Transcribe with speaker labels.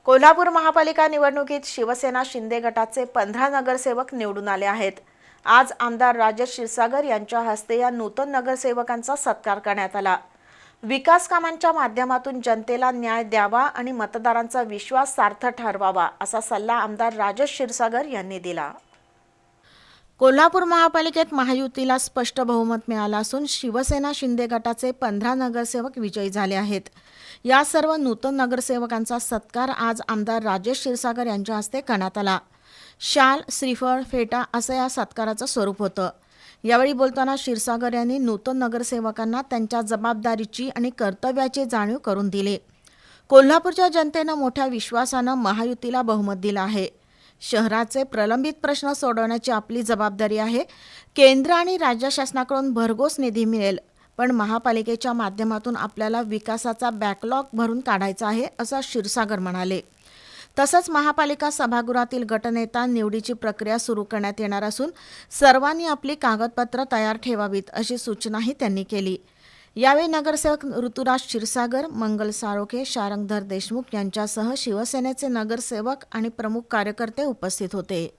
Speaker 1: कोल्हापूर महापालिका निवडणुकीत शिवसेना शिंदे गटाचे 15 नगरसेवक निवडून आले आहेत। आज आमदार राजेश क्षीरसागर यांच्या हस्ते या नूतन नगरसेवकांचा सत्कार करण्यात आला। विकास कामांच्या माध्यमातून जनतेला न्याय द्यावा आणि मतदारांचा विश्वास सार्थ ठरवावा असा सल्ला आमदार राजेश क्षीरसागर यांनी दिला। कोल्हापूर महापालिकेत महायुतीला स्पष्ट बहुमत मिळालं असून शिवसेना शिंदे गटाचे 15 नगरसेवक विजयी झाले आहेत। या सर्व नूतन नगरसेवकांचा सत्कार आज आमदार राजेश क्षीरसागर यांच्या हस्ते करण्यात आला। शाल, श्रीफळ, फेटा असं या सत्काराचं स्वरूप होतं। यावेळी बोलताना क्षीरसागर यांनी नूतन नगरसेवकांना त्यांच्या जबाबदारीची आणि कर्तव्याची जाणीव करून दिली। कोल्हापूरच्या जनतेनं मोठ्या विश्वासानं महायुतीला बहुमत दिलं आहे। शहराचे प्रलंबित प्रश्न सोडवण्याची आपली जबाबदारी आहे। केंद्र आणि राज्य शासनाकडून भरघोस निधी मिळेल, पण महापालिकेच्या माध्यमातून आपल्याला विकासाचा बॅकलॉग भरून काढायचा आहे असं क्षीरसागर म्हणाले। तसंच महापालिका सभागृहातील गटनेता निवडीची प्रक्रिया सुरू करण्यात येणार असून सर्वांनी आपली कागदपत्र तयार ठेवावीत अशी सूचनाही त्यांनी केली। यावेळी नगरसेवक ऋतुराज क्षीरसागर, मंगल साळोखे, शारंगधर देशमुख यांच्यासह शिवसेनेचे नगरसेवक आणि प्रमुख कार्यकर्ते उपस्थित होते।